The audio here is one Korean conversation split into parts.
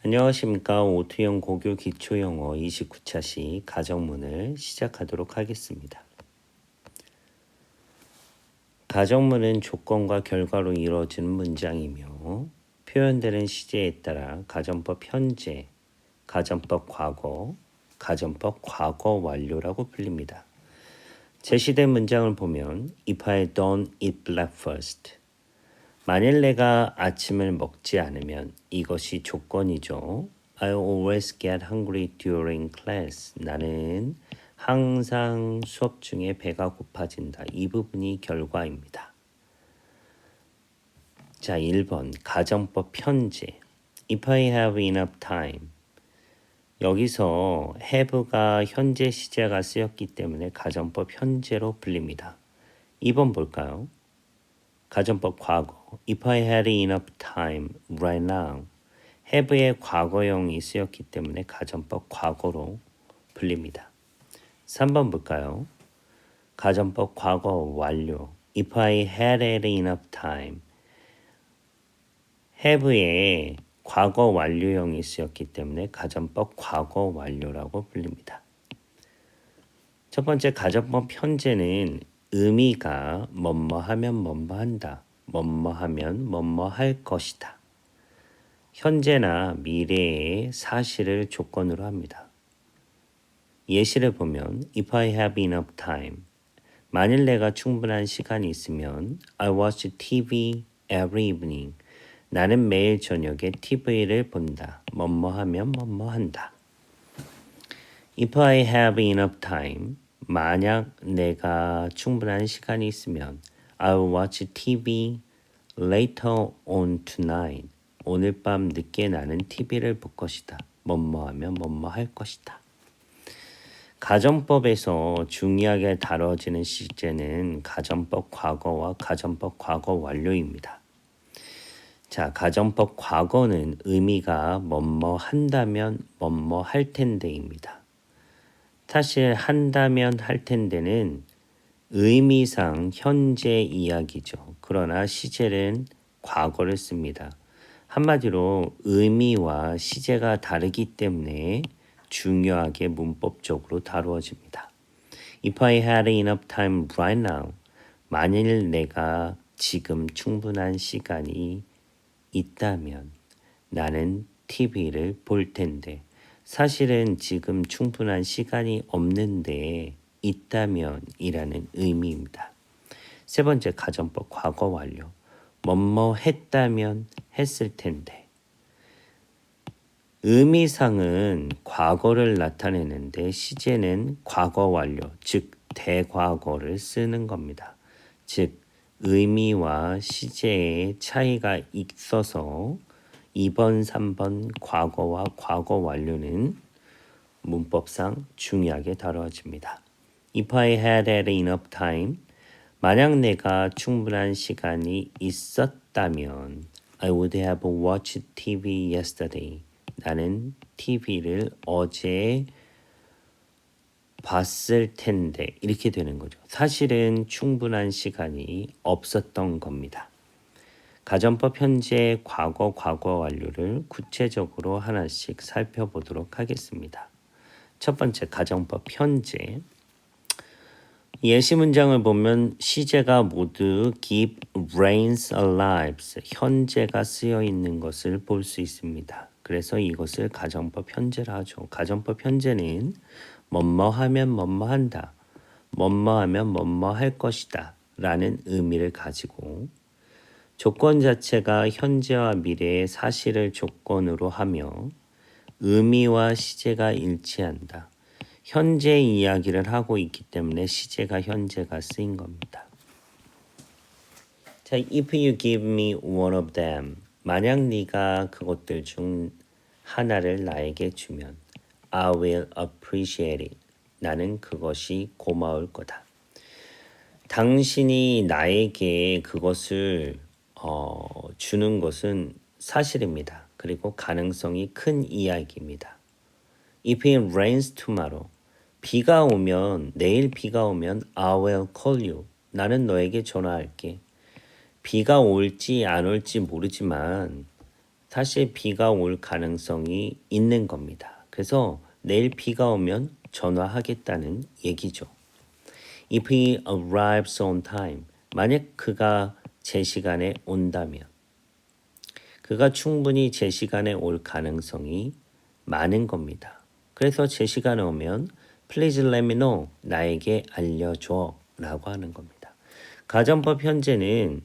안녕하십니까. 오투영 고교 기초영어 29차시 가정문을 시작하도록 하겠습니다. 가정문은 조건과 결과로 이루어지는 문장이며 표현되는 시제에 따라 가정법 현재, 가정법 과거, 가정법 과거 완료라고 불립니다. 제시된 문장을 보면 If I don't eat breakfast, 만일 내가 아침을 먹지 않으면 이것이 조건이죠. I always get hungry during class. 나는 항상 수업 중에 배가 고파진다. 이 부분이 결과입니다. 자, 1번 가정법 현재. If I have enough time. 여기서 have가 현재 시제가 쓰였기 때문에 가정법 현재로 불립니다. 2번 볼까요? 가정법 과거. If I had enough time right now. have의 과거형이 쓰였기 때문에 가정법 과거로 불립니다. 3번 볼까요? 가정법 과거 완료. If I had enough time. have의 과거 완료형이 쓰였기 때문에 가정법 과거 완료라고 불립니다. 첫 번째 가정법 현재는 의미가 뭐뭐 하면 뭐뭐 한다. 뭐뭐 하면 뭐뭐 할 것이다. 현재나 미래의 사실을 조건으로 합니다. 예시를 보면 If I have enough time. 만일 내가 충분한 시간이 있으면 I watch TV every evening. 나는 매일 저녁에 TV를 본다. 뭐뭐 하면 뭐뭐 한다. If I have enough time. 만약 내가 충분한 시간이 있으면 I'll watch TV later on tonight. 오늘 밤 늦게 나는 TV를 볼 것이다. 뭐뭐 하면 뭐뭐 할 것이다. 가정법에서 중요하게 다뤄지는 시제는 가정법 과거와 가정법 과거 완료입니다. 자, 가정법 과거는 의미가 뭐뭐 한다면 뭐뭐 할 텐데입니다. 사실 한다면 할 텐데는 의미상 현재 이야기죠. 그러나 시제는 과거를 씁니다. 한마디로 의미와 시제가 다르기 때문에 중요하게 문법적으로 다루어집니다. If I had enough time right now. 만일 내가 지금 충분한 시간이 있다면 나는 TV를 볼 텐데 사실은 지금 충분한 시간이 없는데 있다면 이라는 의미입니다. 세 번째 가정법 과거 완료. 뭐뭐 했다면 했을 텐데. 의미상은 과거를 나타내는데 시제는 과거 완료, 즉 대과거를 쓰는 겁니다. 즉 의미와 시제의 차이가 있어서 2번, 3번 과거와 과거 완료는 문법상 중요하게 다뤄집니다. If I had enough time. 만약 내가 충분한 시간이 있었다면 I would have watched TV yesterday. 나는 TV를 어제 봤을 텐데 이렇게 되는 거죠. 사실은 충분한 시간이 없었던 겁니다. 가정법 현재 과거 완료를 구체적으로 하나씩 살펴보도록 하겠습니다. 첫 번째 가정법 현재. 예시 문장을 보면 시제가 모두 keep rains alive, 현재가 쓰여 있는 것을 볼 수 있습니다. 그래서 이것을 가정법 현재라 하죠. 가정법 현재는 뭐뭐 하면 뭐뭐 한다. 뭐뭐 하면 뭐뭐 할 것이다. 라는 의미를 가지고 조건 자체가 현재와 미래의 사실을 조건으로 하며 의미와 시제가 일치한다. 현재 이야기를 하고 있기 때문에 시제가 현재가 쓰인 겁니다. 자, if you give me one of them. 만약 네가 그것들 중 하나를 나에게 주면 I will appreciate it. 나는 그것이 고마울 거다. 당신이 나에게 그것을 주는 것은 사실입니다. 그리고 가능성이 큰 이야기입니다. If it rains tomorrow. 비가 오면 내일 비가 오면 I will call you. 나는 너에게 전화할게. 비가 올지 안 올지 모르지만 다시 비가 올 가능성이 있는 겁니다. 그래서 내일 비가 오면 전화하겠다는 얘기죠. If he arrives on time, 만약 그가 제 시간에 온다면, 그가 충분히 제 시간에 올 가능성이 많은 겁니다. 그래서 제 시간에 오면 Please let me know, 나에게 알려줘 라고 하는 겁니다. 가정법 현재는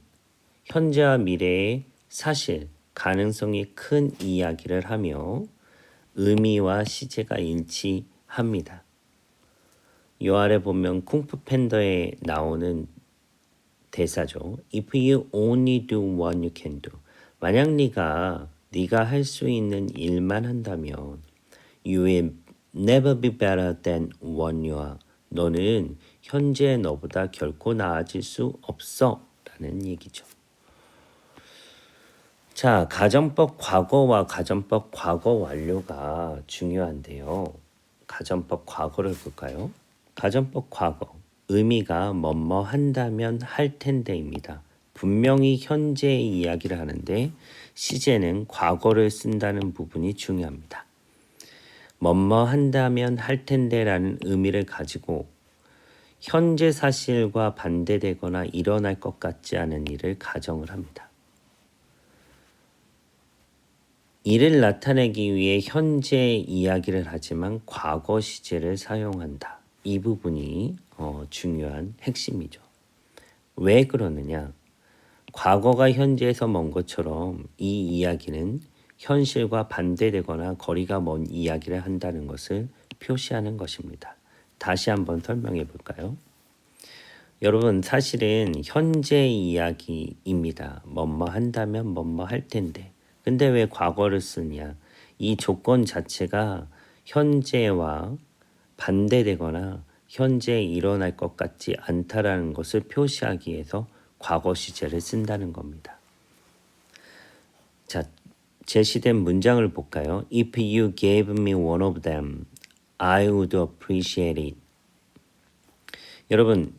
현재와 미래의 사실, 가능성이 큰 이야기를 하며 의미와 시제가 일치합니다. 요 아래 보면 쿵푸 팬더에 나오는 대사죠. If you only do what you can do. 만약 네가 할 수 있는 일만 한다면 You will never be better than what you are. 너는 현재의 너보다 결코 나아질 수 없어 라는 얘기죠. 자, 가정법 과거와 가정법 과거 완료가 중요한데요. 가정법 과거를 볼까요? 가정법 과거, 의미가 뭐뭐 한다면 할 텐데입니다. 분명히 현재의 이야기를 하는데 시제는 과거를 쓴다는 부분이 중요합니다. 뭐뭐 한다면 할 텐데라는 의미를 가지고 현재 사실과 반대되거나 일어날 것 같지 않은 일을 가정을 합니다. 이를 나타내기 위해 현재 이야기를 하지만 과거 시제를 사용한다. 이 부분이 중요한 핵심이죠. 왜 그러느냐? 과거가 현재에서 먼 것처럼 이 이야기는 현실과 반대되거나 거리가 먼 이야기를 한다는 것을 표시하는 것입니다. 다시 한번 설명해 볼까요? 여러분, 사실은 현재 이야기입니다. 뭐뭐 한다면 뭐뭐 할 텐데. 근데 왜 과거를 쓰냐? 이 조건 자체가 현재와 반대되거나 현재에 일어날 것 같지 않다라는 것을 표시하기 위해서 과거 시제를 쓴다는 겁니다. 자, 제시된 문장을 볼까요? If you gave me one of them, I would appreciate it. 여러분,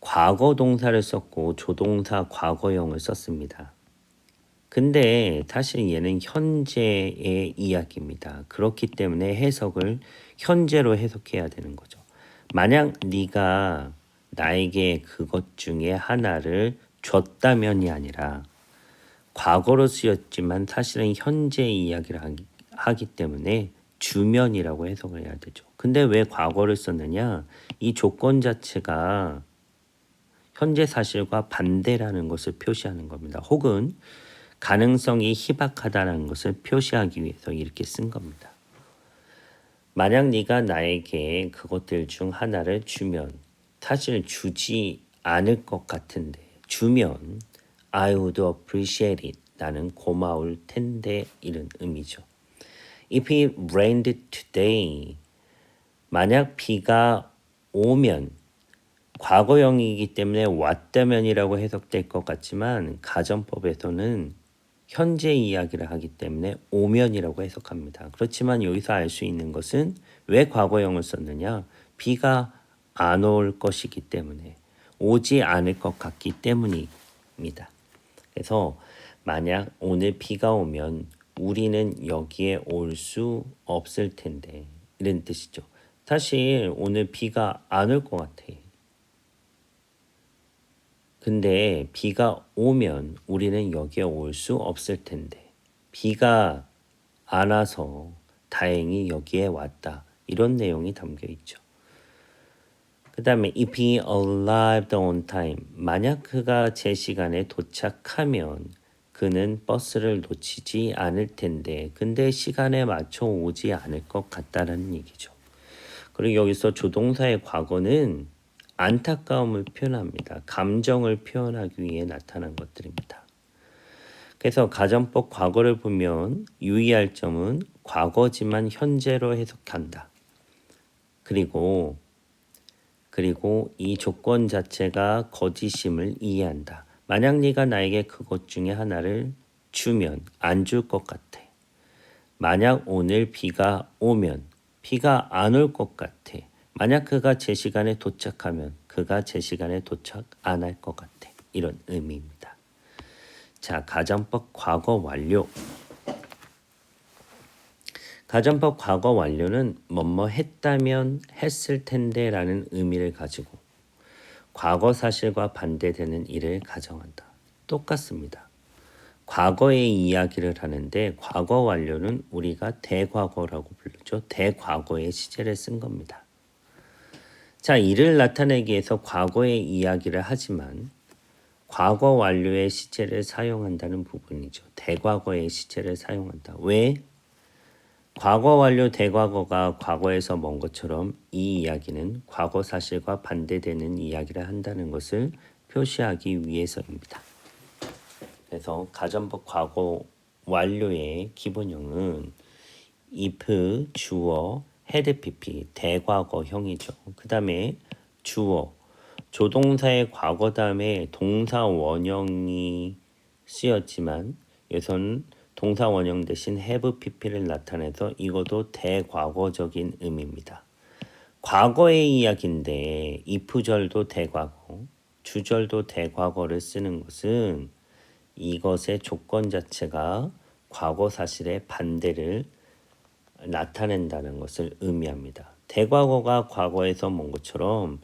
과거 동사를 썼고 조동사 과거형을 썼습니다. 근데 사실 얘는 현재의 이야기입니다. 그렇기 때문에 해석을 현재로 해석해야 되는 거죠. 만약 네가 나에게 그것 중에 하나를 줬다면이 아니라 과거로 쓰였지만 사실은 현재 이야기를 하기 때문에 주면이라고 해석을 해야 되죠. 근데 왜 과거를 썼느냐? 이 조건 자체가 현재 사실과 반대라는 것을 표시하는 겁니다. 혹은 가능성이 희박하다는 것을 표시하기 위해서 이렇게 쓴 겁니다. 만약 네가 나에게 그것들 중 하나를 주면 사실 주지 않을 것 같은데 주면 I would appreciate it. 나는 고마울 텐데 이런 의미죠. If it rained today. 만약 비가 오면 과거형이기 때문에 왔다면이라고 해석될 것 같지만 가정법에서는 현재 이야기를 하기 때문에 오면이라고 해석합니다. 그렇지만 여기서 알 수 있는 것은 왜 과거형을 썼느냐? 비가 안 올 것이기 때문에 오지 않을 것 같기 때문입니다. 그래서 만약 오늘 비가 오면 우리는 여기에 올 수 없을 텐데 이런 뜻이죠. 사실 오늘 비가 안 올 것 같아. 근데 비가 오면 우리는 여기에 올 수 없을 텐데 비가 안 와서 다행히 여기에 왔다. 이런 내용이 담겨 있죠. 그 다음에 if he arrived on time. 만약 그가 제 시간에 도착하면 그는 버스를 놓치지 않을 텐데 근데 시간에 맞춰 오지 않을 것 같다는 얘기죠. 그리고 여기서 조동사의 과거는 안타까움을 표현합니다. 감정을 표현하기 위해 나타난 것들입니다. 그래서 가정법 과거를 보면 유의할 점은 과거지만 현재로 해석한다. 그리고 이 조건 자체가 거짓임을 이해한다. 만약 네가 나에게 그것 중에 하나를 주면 안 줄 것 같아. 만약 오늘 비가 오면 비가 안 올 것 같아. 만약 그가 제 시간에 도착하면 그가 제 시간에 도착 안 할 것 같아. 이런 의미입니다. 자, 가정법 과거 완료. 가정법 과거 완료는 뭐뭐 했다면 했을 텐데라는 의미를 가지고 과거 사실과 반대되는 일을 가정한다. 똑같습니다. 과거의 이야기를 하는데 과거 완료는 우리가 대과거라고 부르죠. 대과거의 시제를 쓴 겁니다. 자, 이를 나타내기 위해서 과거의 이야기를 하지만 과거 완료의 시제를 사용한다는 부분이죠. 대과거의 시제를 사용한다. 왜? 과거 완료 대과거가 과거에서 먼 것처럼 이 이야기는 과거 사실과 반대되는 이야기를 한다는 것을 표시하기 위해서입니다. 그래서 가정법 과거 완료의 기본형은 if, 주어, had pp 대과거형이죠. 그 다음에 주어, 조동사의 과거 다음에 동사 원형이 쓰였지만 여기서는 동사 원형 대신 have pp를 나타내서 이것도 대과거적인 의미입니다. 과거의 이야기인데 if절도 대과거, 주절도 대과거를 쓰는 것은 이것의 조건 자체가 과거 사실의 반대를 나타낸다는 것을 의미합니다. 대과거가 과거에서 먼 것처럼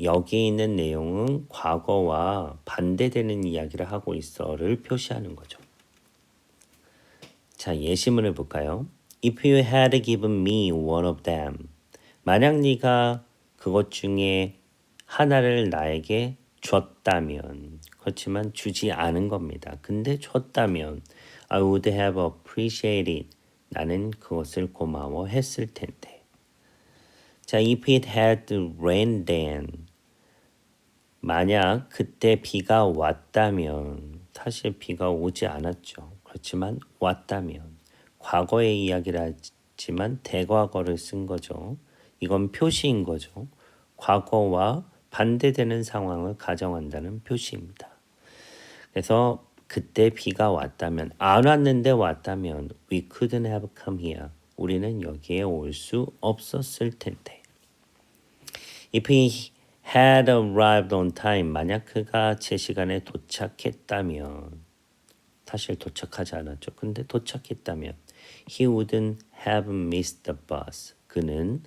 여기 있는 내용은 과거와 반대되는 이야기를 하고 있어를 표시하는 거죠. 자, 예시문을 볼까요? If you had given me one of them. 만약 네가 그것 중에 하나를 나에게 줬다면, 그렇지만 주지 않은 겁니다. 근데 줬다면 I would have appreciated. 나는 그것을 고마워했을 텐데. 자, if it had rained then. 만약 그때 비가 왔다면, 사실 비가 오지 않았죠. 그렇지만 왔다면, 과거의 이야기를 하지만 대과거를 쓴 거죠. 이건 표시인 거죠. 과거와 반대되는 상황을 가정한다는 표시입니다. 그래서 그때 비가 왔다면, 안 왔는데 왔다면 we couldn't have come here. 우리는 여기에 올 수 없었을 텐데. If he had arrived on time. 만약 그가 제 시간에 도착했다면, 사실 도착하지 않았죠. 근데 도착했다면 he wouldn't have missed the bus. 그는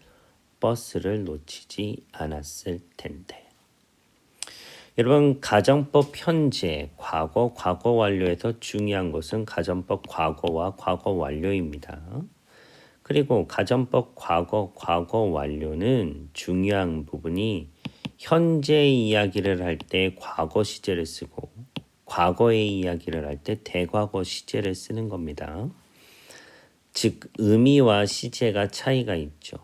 버스를 놓치지 않았을 텐데. 여러분, 가정법 현재, 과거, 과거 완료에서 중요한 것은 가정법 과거와 과거 완료입니다. 그리고 가정법 과거, 과거 완료는 중요한 부분이 현재 이야기를 할 때 과거 시제를 쓰고 과거의 이야기를 할 때 대과거 시제를 쓰는 겁니다. 즉, 의미와 시제가 차이가 있죠.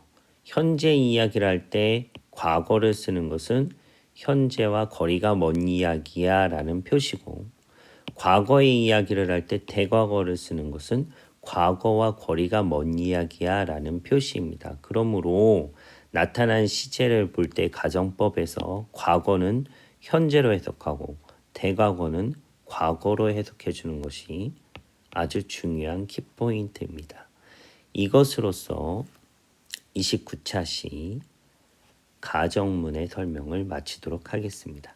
현재 이야기를 할 때 과거를 쓰는 것은 현재와 거리가 먼 이야기야 라는 표시고, 과거의 이야기를 할 때 대과거를 쓰는 것은 과거와 거리가 먼 이야기야 라는 표시입니다. 그러므로 나타난 시제를 볼 때 가정법에서 과거는 현재로 해석하고 대과거는 과거로 해석해 주는 것이 아주 중요한 키포인트입니다. 이것으로써 29차 시 가정문의 설명을 마치도록 하겠습니다.